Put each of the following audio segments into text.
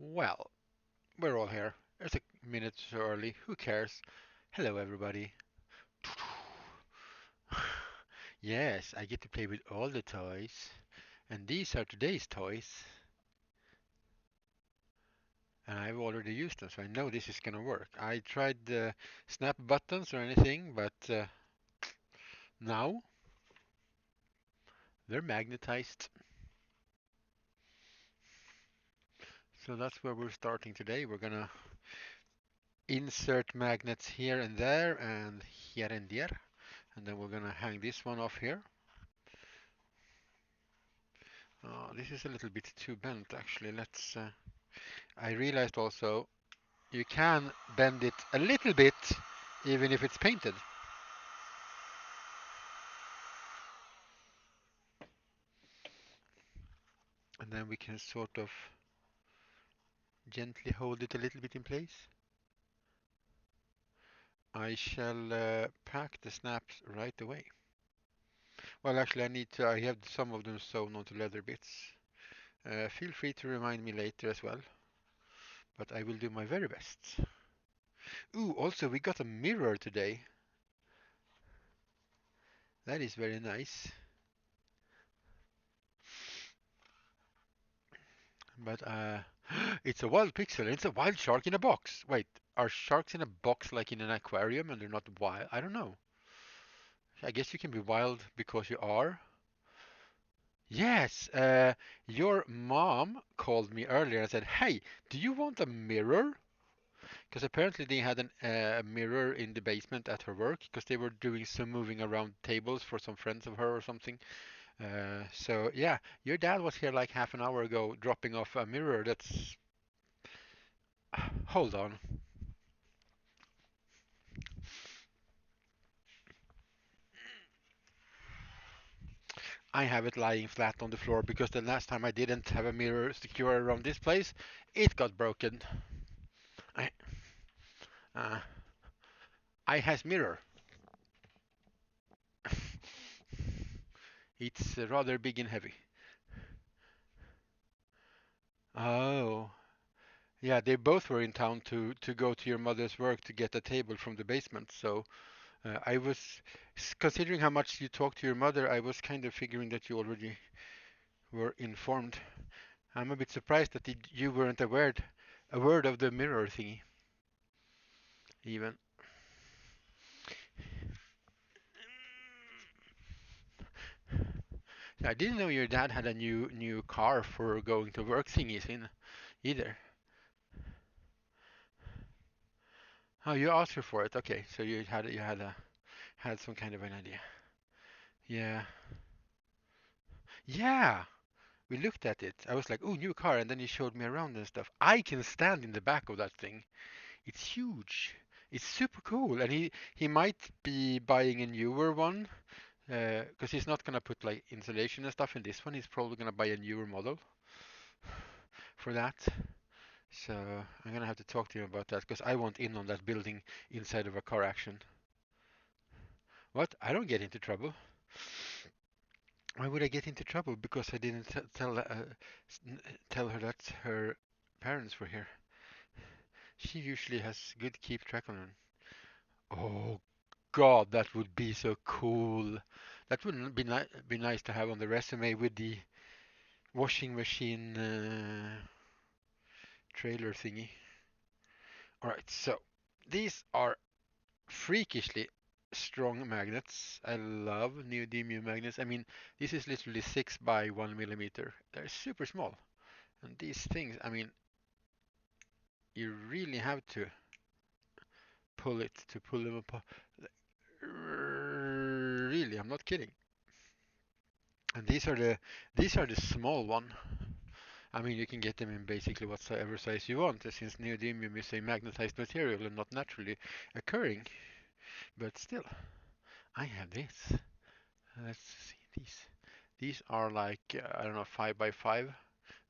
Well, we're all here. It's a minute too early. Who cares? Hello, everybody. Yes, I get to play with all the toys. And these are today's toys. And I've already used them, so I know this is gonna work. I tried the snap buttons or anything, but now they're magnetized. So that's where we're starting today. We're gonna insert magnets here and there and here and there. And then we're gonna hang this one off here. This is a little bit too bent actually. I realized also you can bend it a little bit even if it's painted. And then we can sort of gently hold it a little bit in place. I shall pack the snaps right away. Well, actually, I have some of them sewn onto leather bits. Feel free to remind me later as well, but I will do my very best. Ooh, also, we got a mirror today. That is very nice. But it's a wild pixel. It's a wild shark in a box. Wait, are sharks in a box like in an aquarium and they're not wild? I don't know. I guess you can be wild because you are. Yes, your mom called me earlier and said, "Hey, do you want a mirror?" Because apparently they had a mirror in the basement at her work because they were doing some moving around tables for some friends of her or something. So yeah, your dad was here like half an hour ago dropping off a mirror that's. Hold on. I have it lying flat on the floor because the last time I didn't have a mirror secure around this place, it got broken. I, uh, I has mirror. It's rather big and heavy. Oh, yeah, they both were in town to go to your mother's work to get a table from the basement. So I was considering how much you talk to your mother, I was kind of figuring that you already were informed. I'm a bit surprised that you weren't aware a word of the mirror thingy even. I didn't know your dad had a new car for going to work thingies in either. Oh, you asked her for it. Okay, so had some kind of an idea. Yeah. Yeah. We looked at it. I was like, "Oh, new car," and then he showed me around and stuff. I can stand in the back of that thing. It's huge. It's super cool, and he might be buying a newer one because he's not gonna put like insulation and stuff in this one. He's probably gonna buy a newer model for that. So I'm gonna have to talk to him about that because I want in on that building inside of a car action. What? I don't get into trouble. Why would I get into trouble? Because I didn't tell her that her parents were here. She usually has good keep track on them. Oh God, that would be so cool. That wouldn't be nice to have on the resume with the washing machine trailer thingy. All right, so these are freakishly strong magnets. I love neodymium magnets. I mean, this is literally 6 by 1 millimeter. They're super small. And these things, I mean, you really have to pull it to pull them apart. Really, I'm not kidding. And these are the small one. I mean, you can get them in basically whatsoever size you want, since neodymium is a magnetized material and not naturally occurring. But still, I have this. Let's see these. These are like I don't know 5 by 5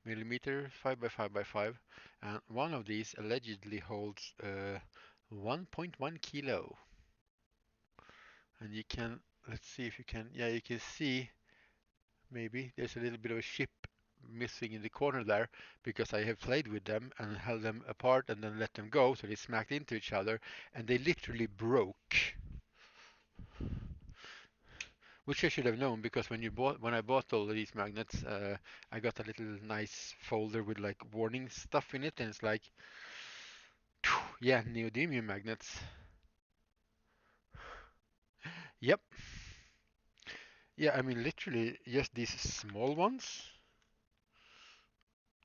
millimeter, 5 by 5 by 5, and one of these allegedly holds 1.1 kilo. And you can let's see if you can. Yeah, you can see maybe there's a little bit of a ship missing in the corner there because I have played with them and held them apart and then let them go, so they smacked into each other and they literally broke. Which I should have known because when I bought all of these magnets, I got a little nice folder with like warning stuff in it, and it's like, yeah, neodymium magnets. Yep. Yeah, I mean literally just these small ones.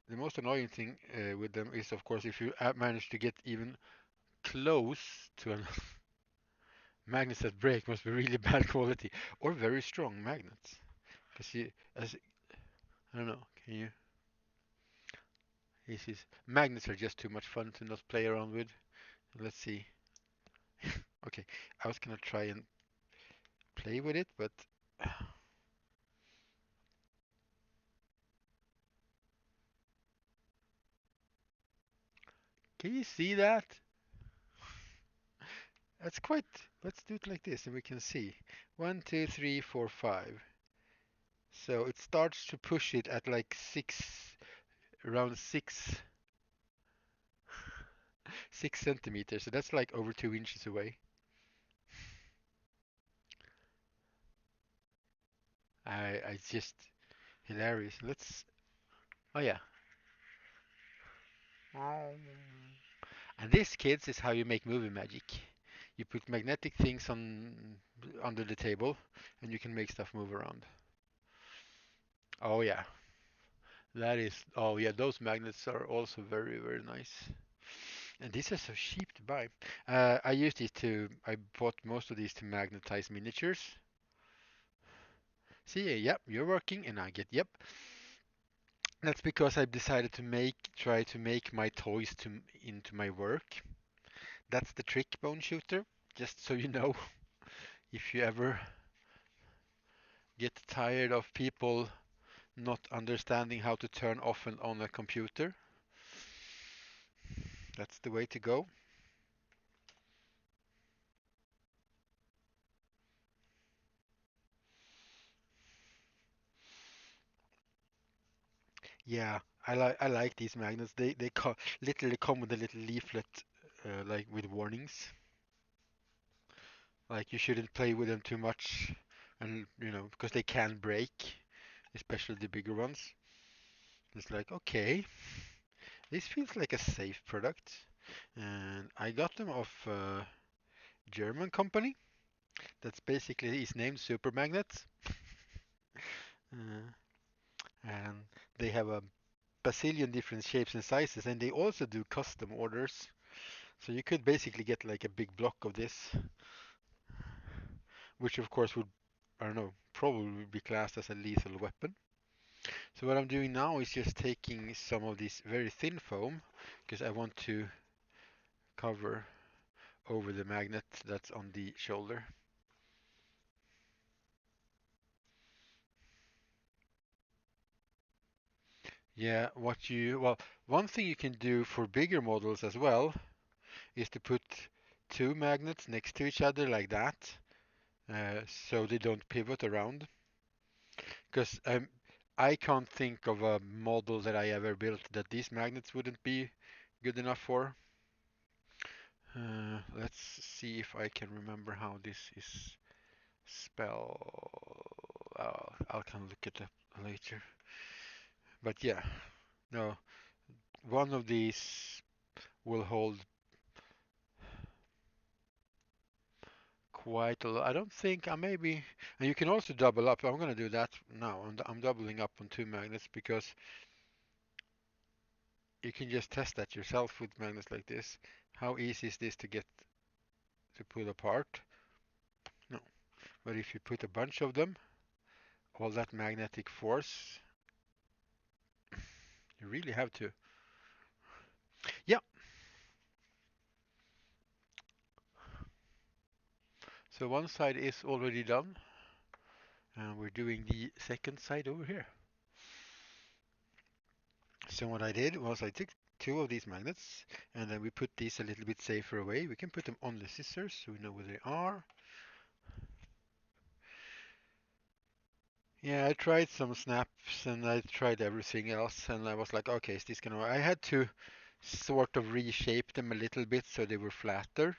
The most annoying thing with them is, of course, if you manage to get even close to a magnets that break, must be really bad quality or very strong magnets. Because as I don't know, can you? This is magnets are just too much fun to not play around with. Let's see. Okay, I was gonna try and play with it, but can you see that? That's quite. Let's do it like this, and we can see. 1, 2, 3, 4, 5. So it starts to push it at like around 6 centimeters. So that's like over 2 inches away. It's just hilarious. Let's. Oh yeah. And this, kids, is how you make movie magic. You put magnetic things on under the table, and you can make stuff move around. Oh yeah, that is. Oh yeah, those magnets are also very very nice. And these are so cheap to buy. I used these to. I bought most of these to magnetize miniatures. See, yep, you're working, and I get yep. That's because I've decided to try to make my toys into my work. That's the trick, Bone Shooter. Just so you know, if you ever get tired of people not understanding how to turn off and on a computer, that's the way to go. Yeah, I like these magnets. They literally come with a little leaflet, like with warnings, like you shouldn't play with them too much, and because they can break, especially the bigger ones. It's like, okay, this feels like a safe product, and I got them off a German company that's basically is named Super Magnets, uh, and they have a bazillion different shapes and sizes, and they also do custom orders. So you could basically get like a big block of this, which of course would, I don't know, probably be classed as a lethal weapon. So what I'm doing now is just taking some of this very thin foam because I want to cover over the magnet that's on the shoulder. Yeah, well, one thing you can do for bigger models as well is to put two magnets next to each other like that, so they don't pivot around. Because I can't think of a model that I ever built that these magnets wouldn't be good enough for. Let's see if I can remember how this is spelled. I can look it up later. But yeah, no, one of these will hold quite a lot. I don't think I maybe, and you can also double up. I'm gonna do that now. I'm doubling up on two magnets because you can just test that yourself with magnets like this. How easy is this to get to pull apart? No. But if you put a bunch of them, all that magnetic force, you really have to. Yeah. So one side is already done, and we're doing the second side over here. So what I did was I took two of these magnets, and then we put these a little bit safer away. We can put them on the scissors so we know where they are. Yeah, I tried some snaps and I tried everything else, and I was like, okay, is this gonna work? I had to sort of reshape them a little bit so they were flatter,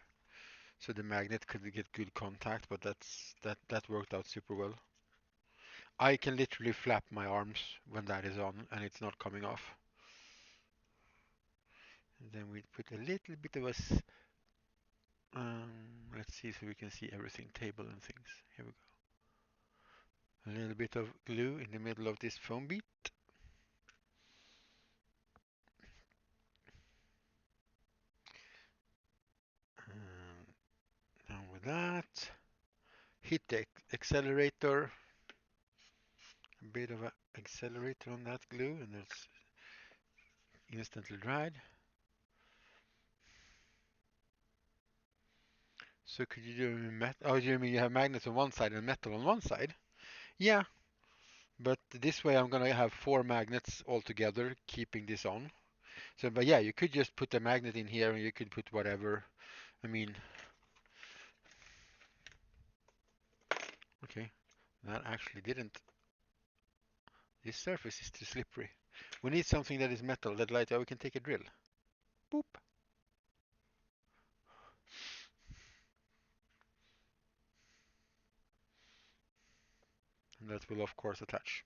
so the magnet could get good contact, but that worked out super well. I can literally flap my arms when that is on and it's not coming off. And then we put a little bit of let's see so we can see everything, table and things. Here we go. A little bit of glue in the middle of this foam bead. And down with that. Hit the accelerator. A bit of an accelerator on that glue and it's instantly dried. So could you do metal? Oh, you mean you have magnets on one side and metal on one side? Yeah, but this way I'm gonna have four magnets all together, keeping this on. So, but yeah, you could just put a magnet in here and you could put whatever. I mean, okay, that actually didn't. This surface is too slippery. We need something that is metal, that light. Oh, we can take a drill. Boop. And that will of course attach.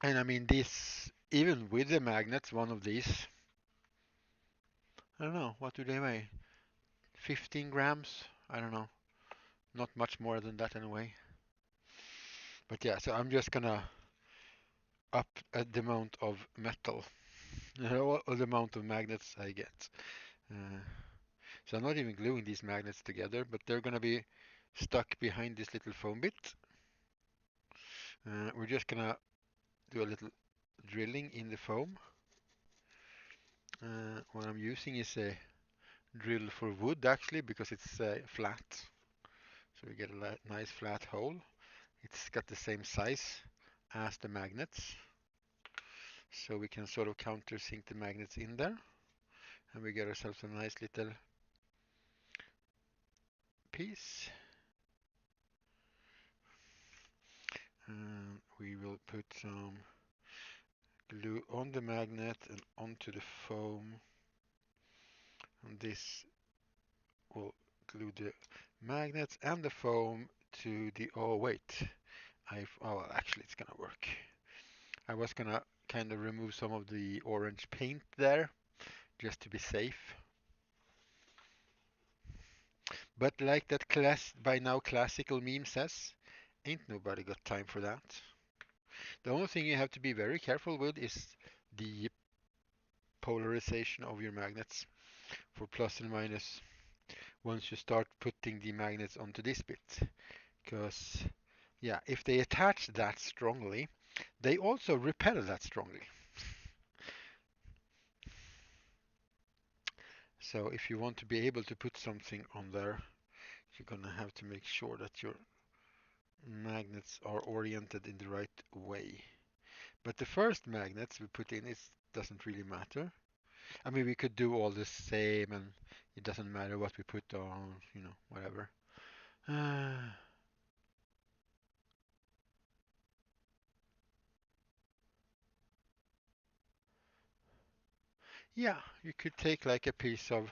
And I mean, this, even with the magnets, one of these, I don't know, what do they weigh? 15 grams? I don't know. Not much more than that anyway. But yeah, so I'm just gonna up the amount of metal, or the amount of magnets I get. Uh, so I'm not even gluing these magnets together, but they're gonna be stuck behind this little foam bit. We're just gonna do a little drilling in the foam. What I'm using is a drill for wood actually because it's flat. So we get a nice flat hole. It's got the same size as the magnets. So we can sort of countersink the magnets in there. And we get ourselves a nice little piece. And we will put some glue on the magnet and onto the foam. And this will glue the magnets and the foam to the, oh wait, oh actually it's gonna work. I was gonna kind of remove some of the orange paint there just to be safe. But like that class by now classical meme says, ain't nobody got time for that. The only thing you have to be very careful with is the polarization of your magnets for plus and minus once you start putting the magnets onto this bit. Because, yeah, if they attach that strongly, they also repel that strongly. So if you want to be able to put something on there, you're gonna have to make sure that your magnets are oriented in the right way. But the first magnets we put in, it doesn't really matter. I mean, we could do all the same and it doesn't matter what we put on, whatever. Uh, yeah, you could take like a piece of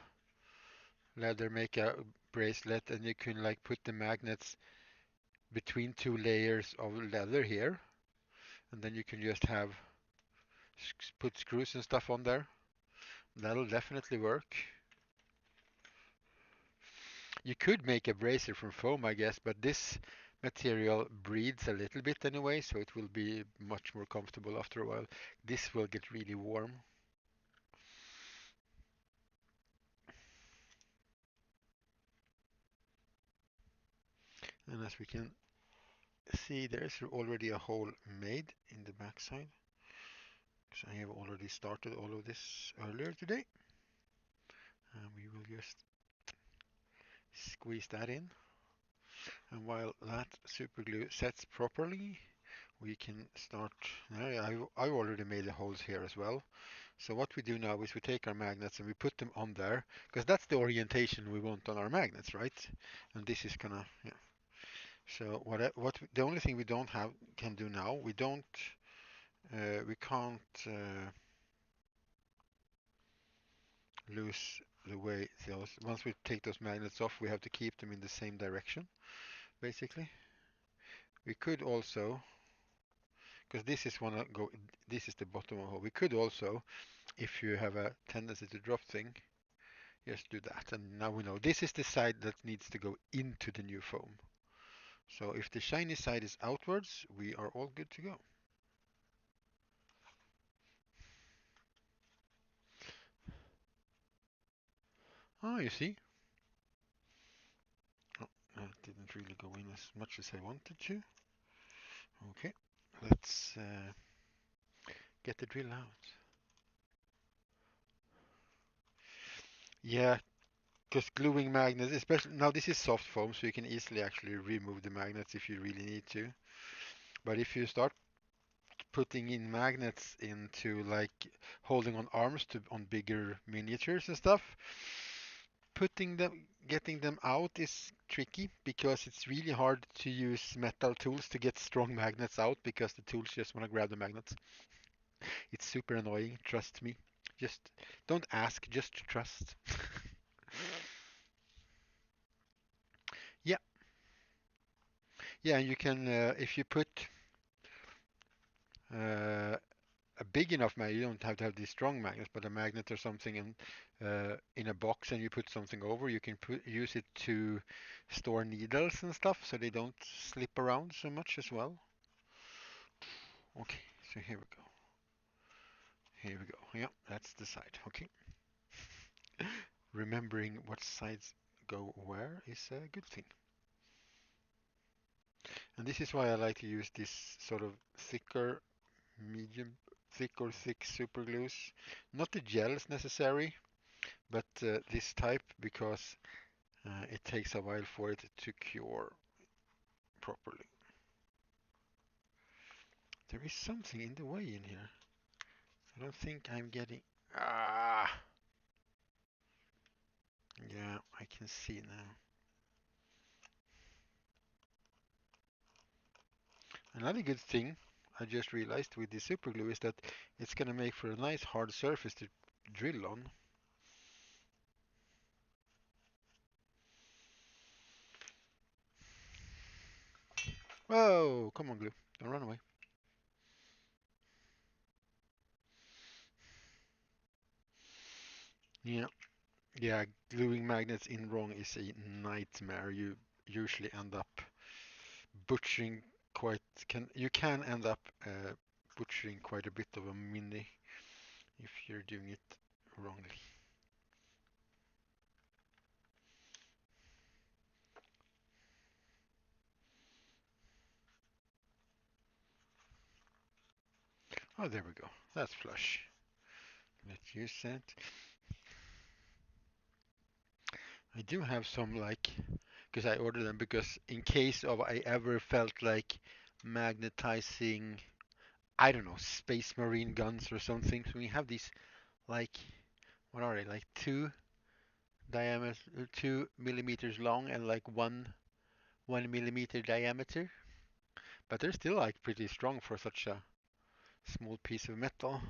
leather, make a bracelet, and you can like put the magnets between two layers of leather here, and then you can just have put screws and stuff on there. That'll definitely work. You could make a bracer from foam, I guess, but this material breathes a little bit anyway, so it will be much more comfortable after a while. This will get really warm. And as we can see, there's already a hole made in the backside. So I have already started all of this earlier today. And we will just squeeze that in. And while that super glue sets properly, we can start. I've already made the holes here as well. So what we do now is we take our magnets and we put them on there, because that's the orientation we want on our magnets, right? And this is gonna, yeah. So the only thing we don't have can do now, we can't lose the way those, once we take those magnets off, we have to keep them in the same direction, basically. We could also, because this is this is the bottom of the hole. We could also, if you have a tendency to drop thing, just do that. And now we know this is the side that needs to go into the new foam. So if the shiny side is outwards, we are all good to go. Oh, you see? Oh, that didn't really go in as much as I wanted to. Okay, let's get the drill out. Yeah, because gluing magnets, especially now this is soft foam, so you can easily actually remove the magnets if you really need to. But if you start putting in magnets into like holding on arms to on bigger miniatures and stuff, getting them out is tricky because it's really hard to use metal tools to get strong magnets out because the tools just want to grab the magnets. It's super annoying, trust me. Just don't ask, just trust. Yeah, yeah, and you can if you put uh, a big enough magnet, you don't have to have these strong magnets, but a magnet or something in a box and you put something over, you can use it to store needles and stuff so they don't slip around so much as well. Okay, so here we go. Here we go. Yeah, that's the side. Okay. Remembering what sides go where is a good thing. And this is why I like to use this sort of thicker, medium, thick or thick super glues. Not the gels necessary, but this type because it takes a while for it to cure properly. There is something in the way in here. I don't think I'm getting... Ah! Yeah, I can see now. Another good thing I just realized with the super glue is that it's going to make for a nice hard surface to drill on. Whoa, come on glue, don't run away. Yeah, yeah, gluing magnets in wrong is a nightmare. You usually end up butchering you can end up butchering quite a bit of a mini if you're doing it wrongly. Oh, there we go. That's flush. Let's use that. I do have some like, because I ordered them because in case of I ever felt like magnetizing, I don't know, space marine guns or something. So we have these like, what are they? Like 2 millimeters long and like 1 millimeter diameter. But they're still like pretty strong for such a small piece of metal.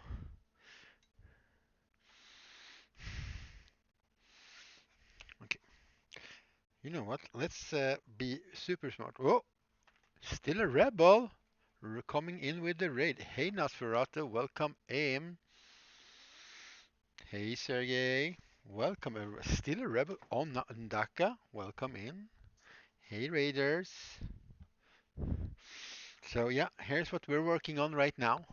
Okay, you know what? Let's be super smart. Oh, still a rebel. Coming in with the raid. Hey Nosferatu, welcome in. Hey Sergey, welcome. Still a rebel on Ndaka, welcome in. Hey Raiders. So yeah, here's what we're working on right now.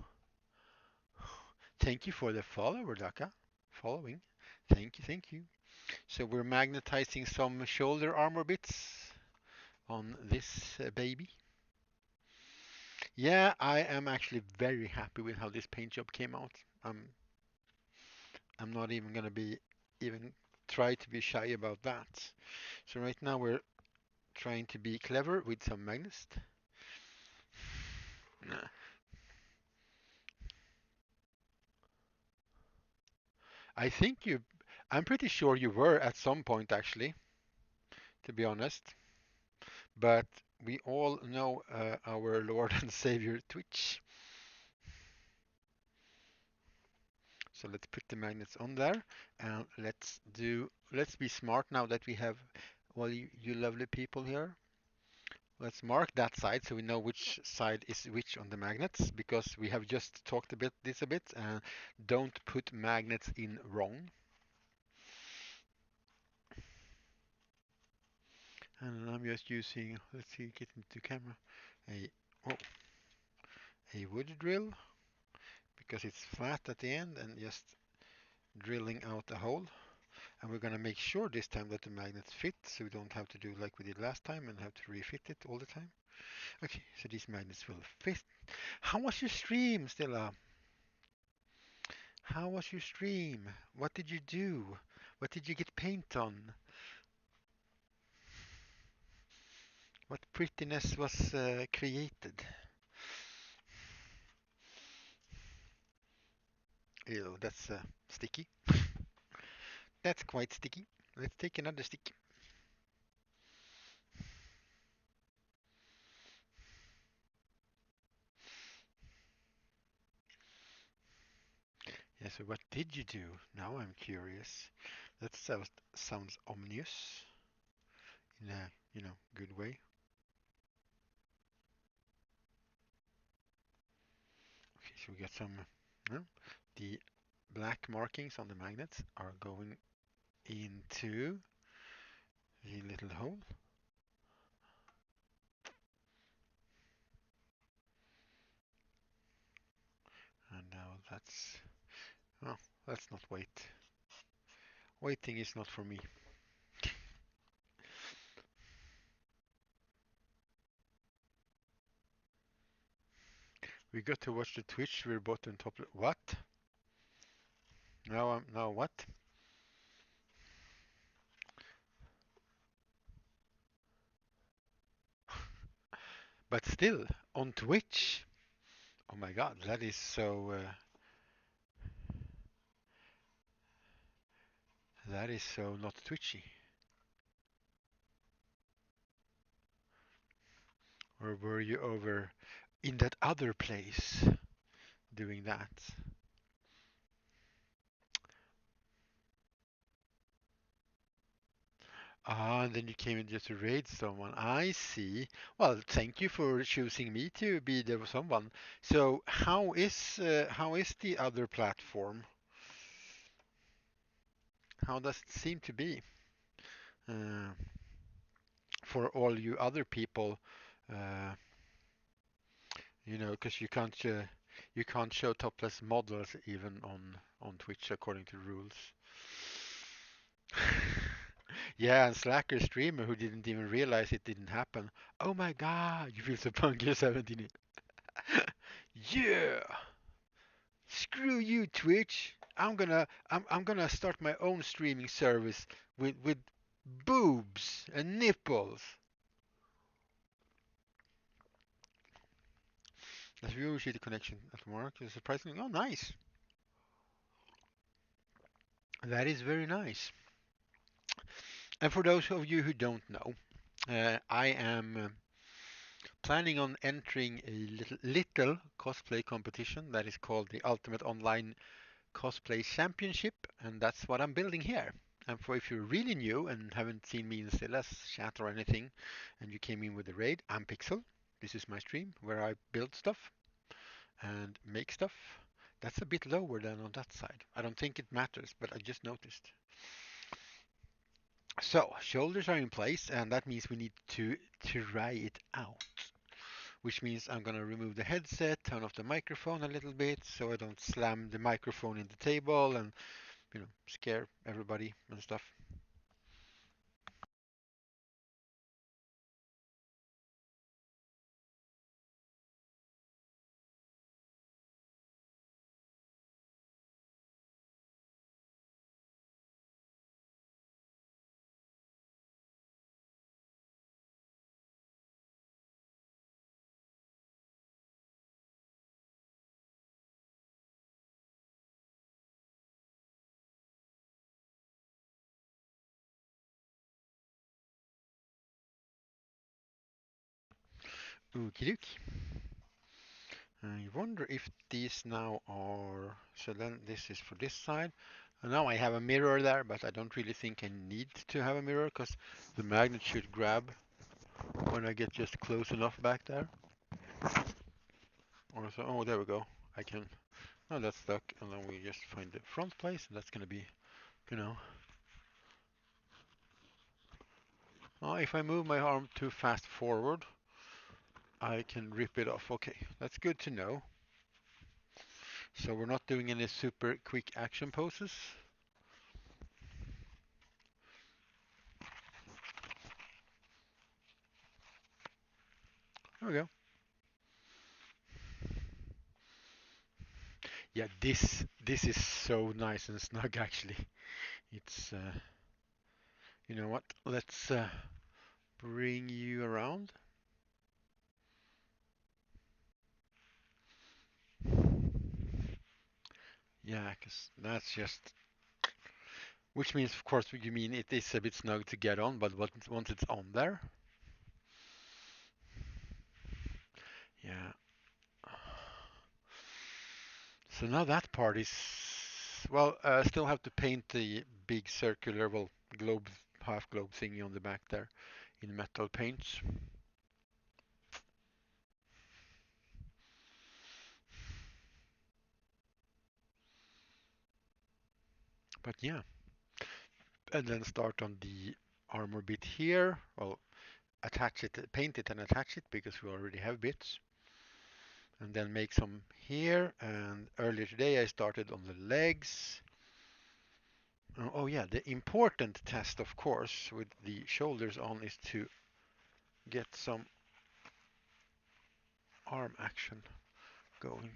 Thank you for the follow, Daka. Following. Thank you, thank you. So we're magnetizing some shoulder armor bits on this baby. Yeah, I am actually very happy with how this paint job came out. I'm not even gonna be even try to be shy about that. So right now we're trying to be clever with some magnets. I think I'm pretty sure you were at some point actually, to be honest. But we all know our Lord and Savior Twitch. So let's put the magnets on there, and let's be smart now that we have all you lovely people here. Let's mark that side so we know which side is which on the magnets, because we have just talked a bit, and don't put magnets in wrong. And I'm just using, let's see, get into camera, a oh, a wood drill, because it's flat at the end, and just drilling out a hole. And we're going to make sure this time that the magnets fit, so we don't have to do like we did last time and have to refit it all the time. Okay, so these magnets will fit. How was your stream, Stella? How was your stream? What did you do? What did you get paint on? What prettiness was created? Ew, that's sticky. That's quite sticky. Let's take another stick. Yeah, so what did you do? Now I'm curious. That sounds ominous in a, good way. Okay, so we got some, the black markings on the magnets are going into the little hole. And now let's not wait. Waiting is not for me. We got to watch the Twitch. We're both on top. What? Now what? But still on Twitch. Oh my God, that is so. That is so not Twitchy. Or were you over in that other place doing that? Ah, and then you came in just to raid someone. I see. Well, thank you for choosing me to be the someone. So how is the other platform? How does it seem to be uh, for all you other people? Uh, because you can't show topless models even on Twitch according to rules. Yeah, and Slacker streamer who didn't even realize it didn't happen. Oh my God, you feel so punk. You're 17. Yeah, screw you, Twitch. I'm gonna start my own streaming service with boobs and nipples. As we always see the connection at work is surprisingly. Oh, nice. That is very nice. And for those of you who don't know, I am planning on entering a little cosplay competition that is called the Ultimate Online Cosplay Championship, and that's what I'm building here. And for if you're really new and haven't seen me in Stella's chat or anything, and you came in with the raid, I'm Pixel. This is my stream where I build stuff and make stuff. That's a bit lower than on that side. I don't think it matters, but I just noticed. So shoulders are in place, and that means we need to try it out. Which means I'm gonna remove the headset, turn off the microphone a little bit, so I don't slam the microphone in the table and scare everybody and stuff. Okie dokie. I wonder if these now are, so then this is for this side. And now I have a mirror there, but I don't really think I need to have a mirror because the magnet should grab when I get just close enough back there. Or so, oh, there we go. I can, oh, that's stuck. And then we just find the front place. And that's going to be, you know, oh, if I move my arm too fast forward, I can rip it off. Okay, that's good to know. So we're not doing any super quick action poses. There we go. Yeah, this is so nice and snug actually. It's you know what? Let's bring you around. Yeah, because that's just, which means of course you mean it is a bit snug to get on, but once it's on there, yeah. So now that part is, well, still have to paint the big circular, well, globe, half globe thingy on the back there in metal paints. But yeah, and then start on the armor bit here. Well, attach it, paint it and attach it because we already have bits. And then make some here. And earlier today I started on the legs. Oh yeah, the important test, of course, with the shoulders on is to get some arm action going.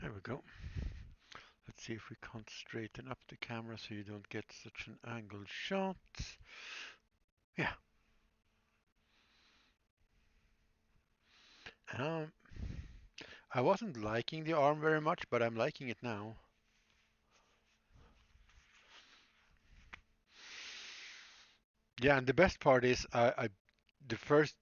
There we go. Let's see if we can't straighten up the camera so you don't get such an angled shot. Yeah. Um, I wasn't liking the arm very much, but I'm liking it now. Yeah, and the best part is the first,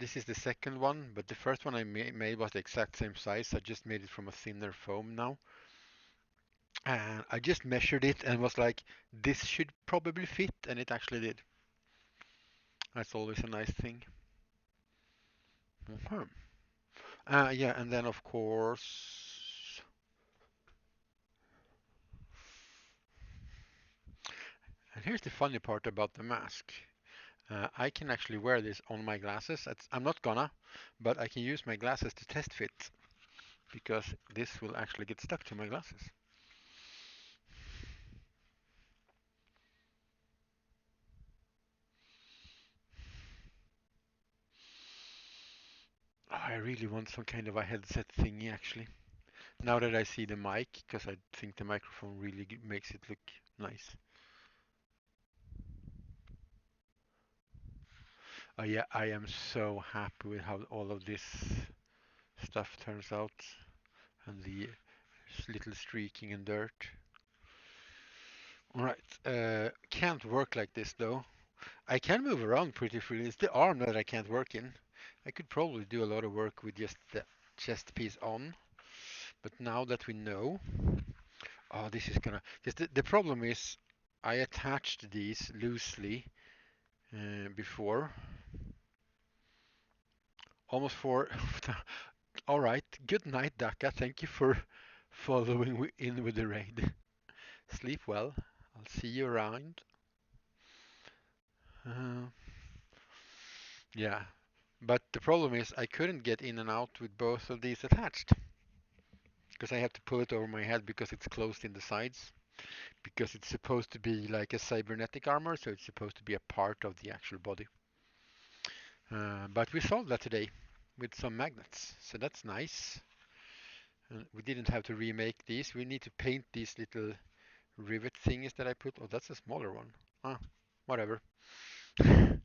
this is the second one, but the first one I made was the exact same size. I just made it from a thinner foam now. And I just measured it and was like, this should probably fit, and it actually did. That's always a nice thing. Mhm. Yeah, and then of course, and here's the funny part about the mask. I can actually wear this on my glasses. I'm not gonna, but I can use my glasses to test fit because this will actually get stuck to my glasses. Oh, I really want some kind of a headset thingy actually. Now that I see the mic, because I think the microphone really makes it look nice. Oh yeah, I am so happy with how all of this stuff turns out and the little streaking and dirt. Alright, can't work like this though. I can move around pretty freely. It's the arm that I can't work in. I could probably do a lot of work with just the chest piece on, but now that we know, oh, this is gonna. Just the problem is, I attached these loosely before, almost for. All right, good night, Daka. Thank you for following in with the raid. Sleep well. I'll see you around. Uh, yeah, but the problem is I couldn't get in and out with both of these attached because I have to pull it over my head because it's closed in the sides. Because it's supposed to be like a cybernetic armor, so it's supposed to be a part of the actual body. But we solved that today with some magnets, so that's nice. And we didn't have to remake these. We need to paint these little rivet thingies that I put. Oh, that's a smaller one. Ah, whatever. uh,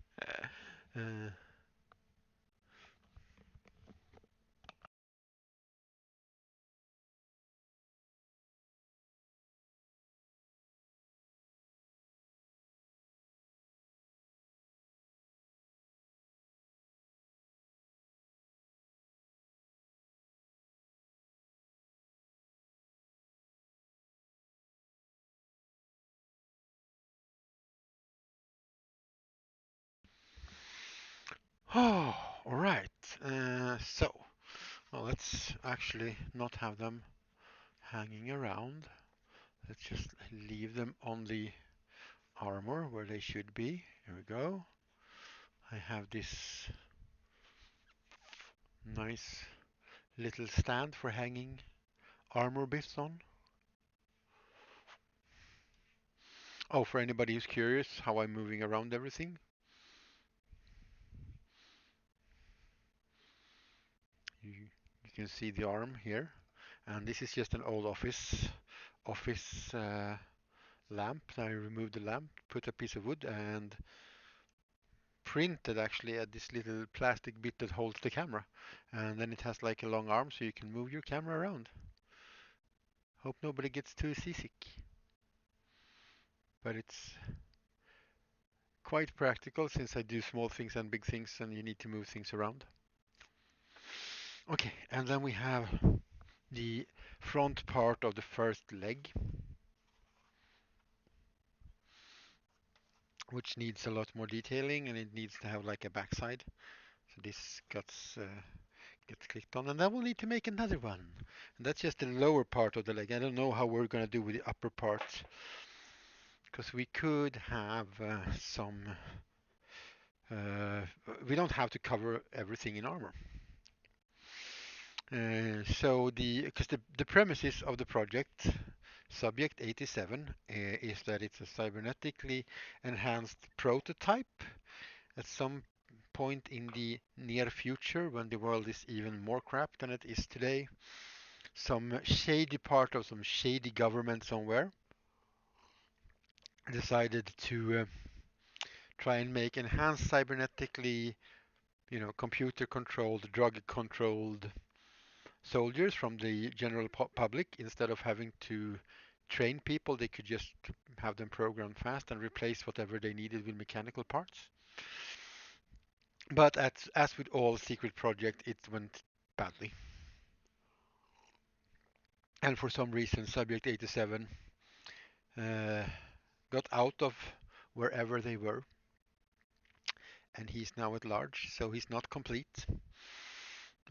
Oh, all right. Well, let's actually not have them hanging around. Let's just leave them on the armor where they should be. Here we go. I have this nice little stand for hanging armor bits on. Oh, for anybody who's curious how I'm moving around everything, you can see the arm here. And this is just an old office lamp. I removed the lamp, put a piece of wood, and printed actually at this little plastic bit that holds the camera. And then it has like a long arm so you can move your camera around. Hope nobody gets too seasick. But it's quite practical since I do small things and big things and you need to move things around. Okay, and then we have the front part of the first leg, which needs a lot more detailing and it needs to have like a backside. So this gets clicked on, and then we'll need to make another one. And that's just the lower part of the leg. I don't know how we're going to do with the upper part, because we could have some. Uh, we don't have to cover everything in armor. Because the premises of the project, Subject 87, is that it's a cybernetically enhanced prototype at some point in the near future when the world is even more crap than it is today. Some shady part of some shady government somewhere decided to try and make enhanced cybernetically, computer controlled, drug controlled soldiers from the general public. Instead of having to train people, they could just have them programmed fast and replace whatever they needed with mechanical parts. But as with all secret projects, it went badly. And for some reason, Subject 87 uh, got out of wherever they were, and he's now at large, so he's not complete.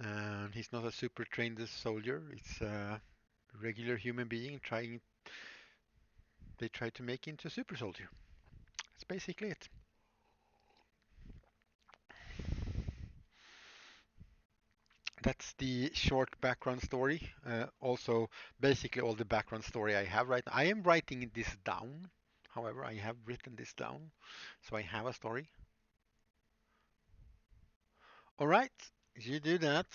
And he's not a super trained soldier. It's a regular human being they try to make into a super soldier. That's basically it. That's the short background story. Also, basically all the background story I have right now. I am writing this down. However, I have written this down, so I have a story. All right, you do that.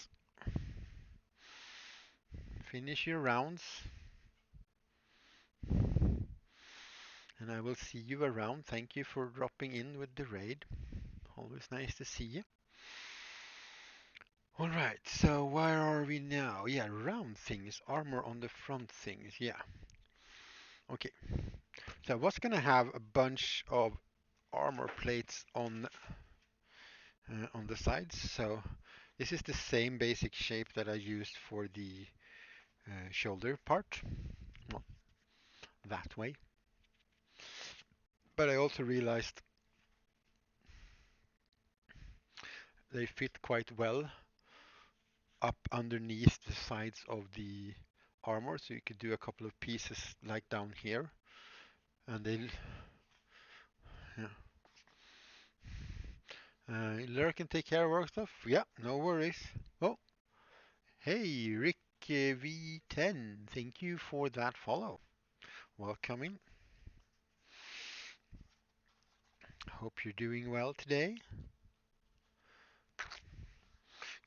Finish your rounds, and I will see you around. Thank you for dropping in with the raid. Always nice to see you. All right, so where are we now? Yeah, round things, armor on the front things. Yeah. Okay. So I was gonna have a bunch of armor plates on the sides. So this is the same basic shape that I used for the shoulder part. Well, that way. But I also realized they fit quite well up underneath the sides of the armor. So you could do a couple of pieces like down here. And they'll, yeah. Lurk can take care of work stuff. Yeah, no worries. Oh, hey, Rick V10. Thank you for that follow. Welcome in. Hope you're doing well today.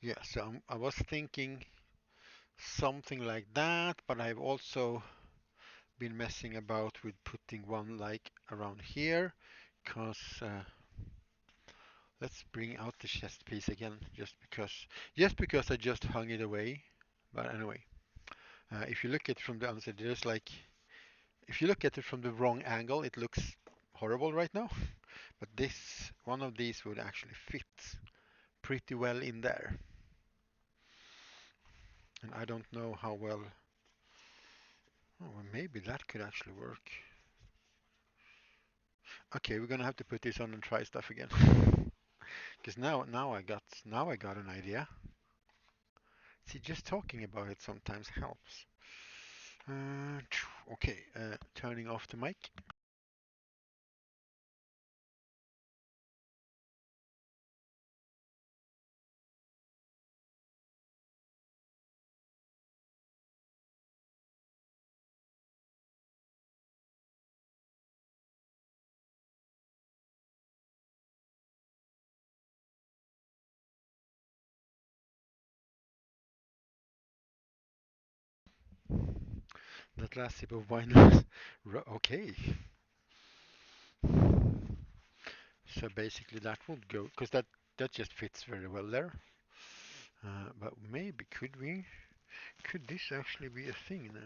Yeah, so I was thinking something like that, but I've also been messing about with putting one like around here, because let's bring out the chest piece again, just because I just hung it away. But anyway, if you look at it from the other there's like, if you look at it from the wrong angle, it looks horrible right now. But this one of these would actually fit pretty well in there. And I don't know how well. Oh, well, maybe that could actually work. Okay, we're gonna have to put this on and try stuff again. Because now I got an idea. See, just talking about it sometimes helps. Okay, turning off the mic. That last sip of wine was okay. So basically that would go, because that just fits very well there. But maybe could this actually be a thing now?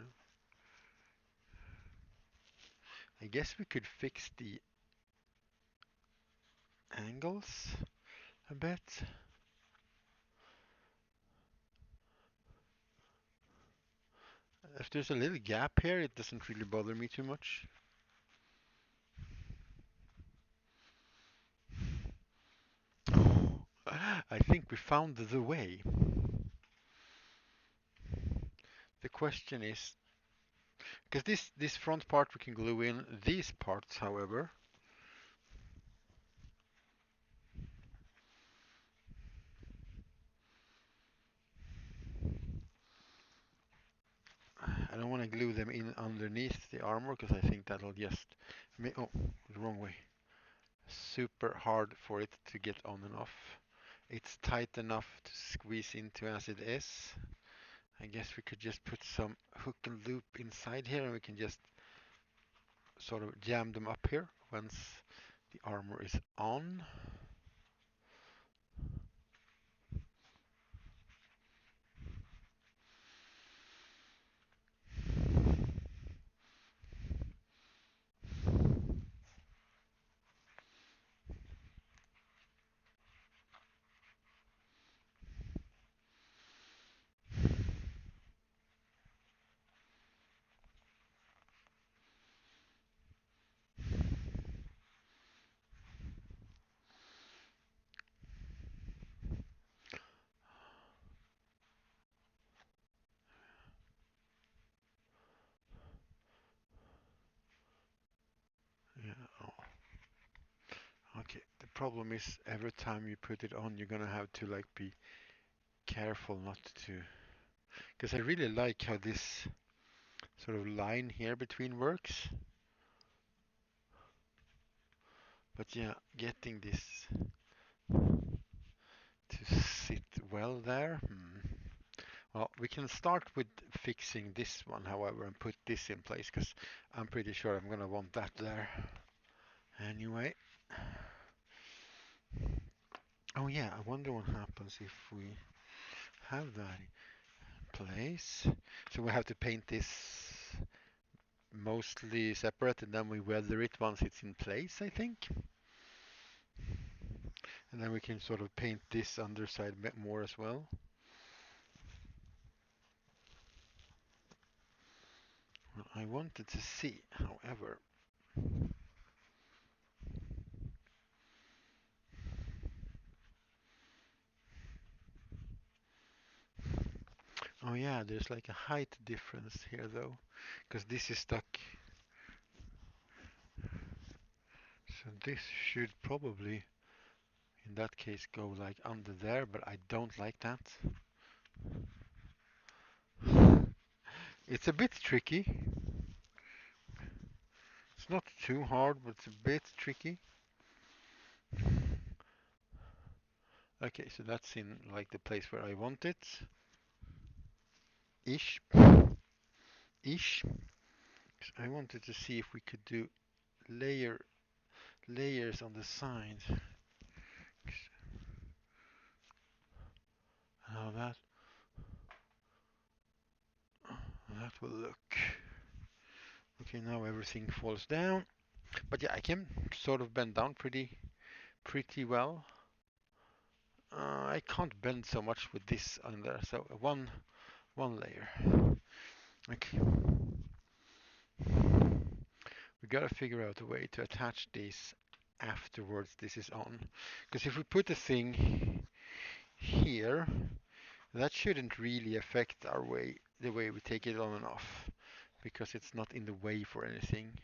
I guess we could fix the angles a bit. If there's a little gap here, it doesn't really bother me too much. I think we found the way. The question is, because this front part we can glue in, these parts, however, I don't want to glue them in underneath the armor because I think that'll just oh, the wrong way. Super hard for it to get on and off. It's tight enough to squeeze into as it is. I guess we could just put some hook and loop inside here and we can just sort of jam them up here once the armor is on. Yeah. Oh. Okay. The problem is every time you put it on, you're gonna have to like be careful not to, because I really like how this sort of line here between works. But yeah, getting this to sit well there. Well, we can start with fixing this one, however, and put this in place because I'm pretty sure I'm gonna want that there. Anyway. Oh yeah, I wonder what happens if we have that in place. So we have to paint this mostly separate and then we weather it once it's in place, I think. And then we can sort of paint this underside more as well. Well, I wanted to see, however. Oh yeah, there's like a height difference here though, because this is stuck. So this should probably, in that case, go like under there, but I don't like that. It's a bit tricky. It's not too hard, but it's a bit tricky. Okay, so that's in like the place where I want it. Ish. Ish. 'Cause I wanted to see if we could do layers on the sides. How that will look. Okay, now everything falls down. But yeah, I can sort of bend down pretty well. I can't bend so much with this on there, so one layer. Okay. We gotta figure out a way to attach these afterwards this is on. Because if we put the thing here, that shouldn't really affect the way we take it on and off, because it's not in the way for anything.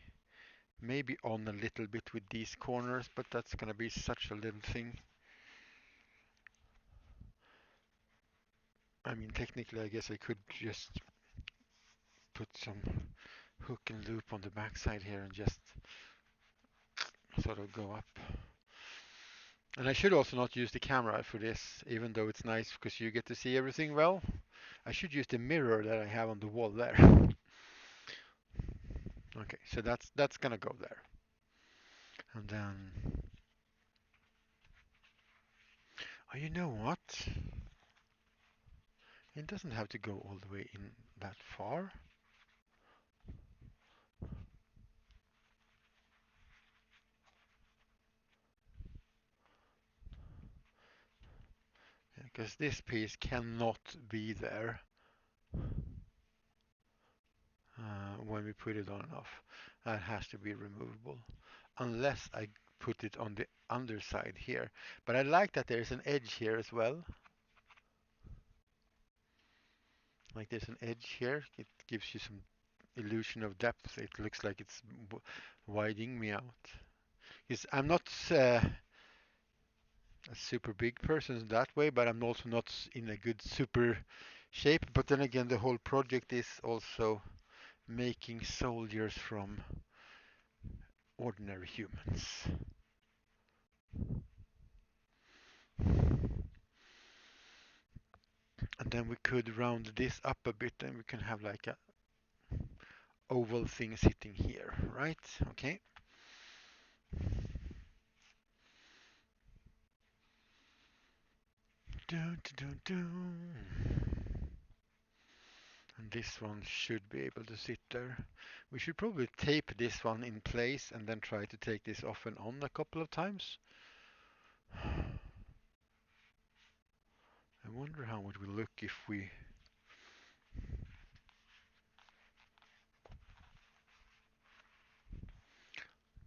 Maybe on a little bit with these corners, but that's gonna be such a little thing. I mean, technically, I guess I could just put some hook and loop on the backside here and just sort of go up. And I should also not use the camera for this, even though it's nice because you get to see everything well. I should use the mirror that I have on the wall there. Okay, so that's gonna go there. And then, oh, you know what? It doesn't have to go all the way in that far. Because this piece cannot be there when we put it on and off. That has to be removable. Unless I put it on the underside here. But I like that there's an edge here as well. Like there's an edge here. It gives you some illusion of depth. It looks like it's widening me out. Because I'm not a super big person that way, but I'm also not in a good super shape. But then again, the whole project is also making soldiers from ordinary humans. And then we could round this up a bit and we can have like a oval thing sitting here, right? Okay. Dun, dun, dun. And this one should be able to sit there. We should probably tape this one in place and then try to take this off and on a couple of times. I wonder how it will look if we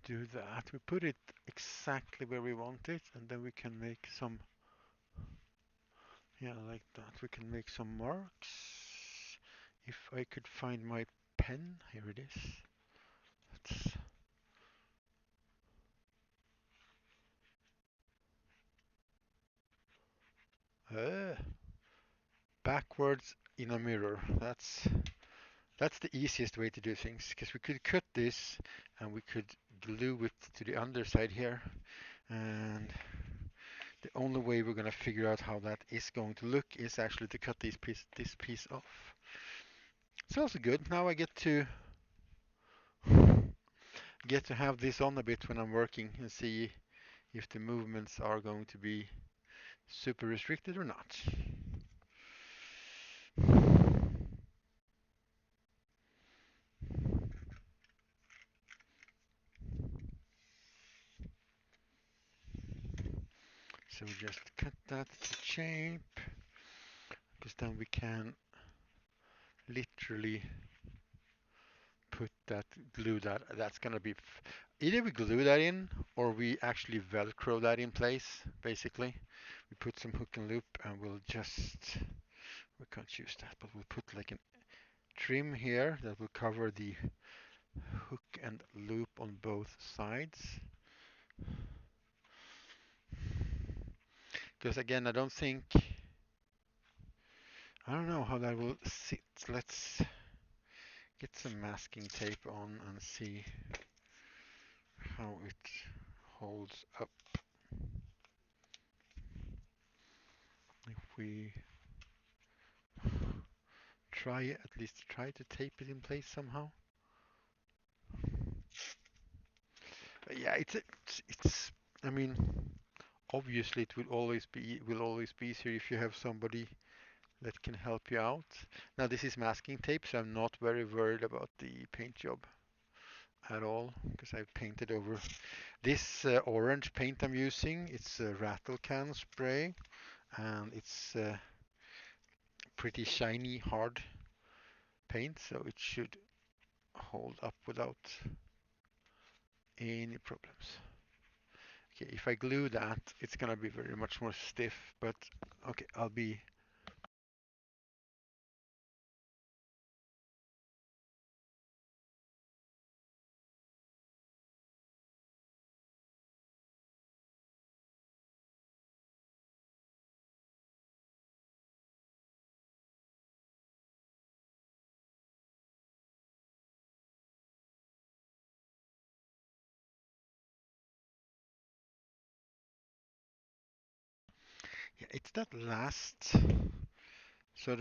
do that. We put it exactly where we want it, and then we can make some, yeah, like that. We can make some marks. If I could find my pen, here it is. Uh, backwards in a mirror. That's the easiest way to do things, because we could cut this and we could glue it to the underside here, and the only way we're going to figure out how that is going to look is actually to cut this piece off. It's also good. Now I get to have this on a bit when I'm working and see if the movements are going to be super restricted or not. So we just cut that to shape, because then we can literally put that, glue that. That's gonna be either we glue that in or we actually velcro that in place. Basically, we put some hook and loop and we'll just, we can't use that, but we'll put like a trim here that will cover the hook and loop on both sides. Because again, I don't know how that will sit. Let's get some masking tape on and see how it holds up. If we at least try to tape it in place somehow. But yeah, it's I mean, obviously it will always be easier if you have somebody that can help you out. Now this is masking tape, so I'm not very worried about the paint job at all, because I've painted over this orange paint I'm using. It's a rattle can spray, and it's pretty shiny, hard paint, so it should hold up without any problems. Okay, if I glue that, it's gonna be very much more stiff, but okay, I'll be. Yeah, it's that last sort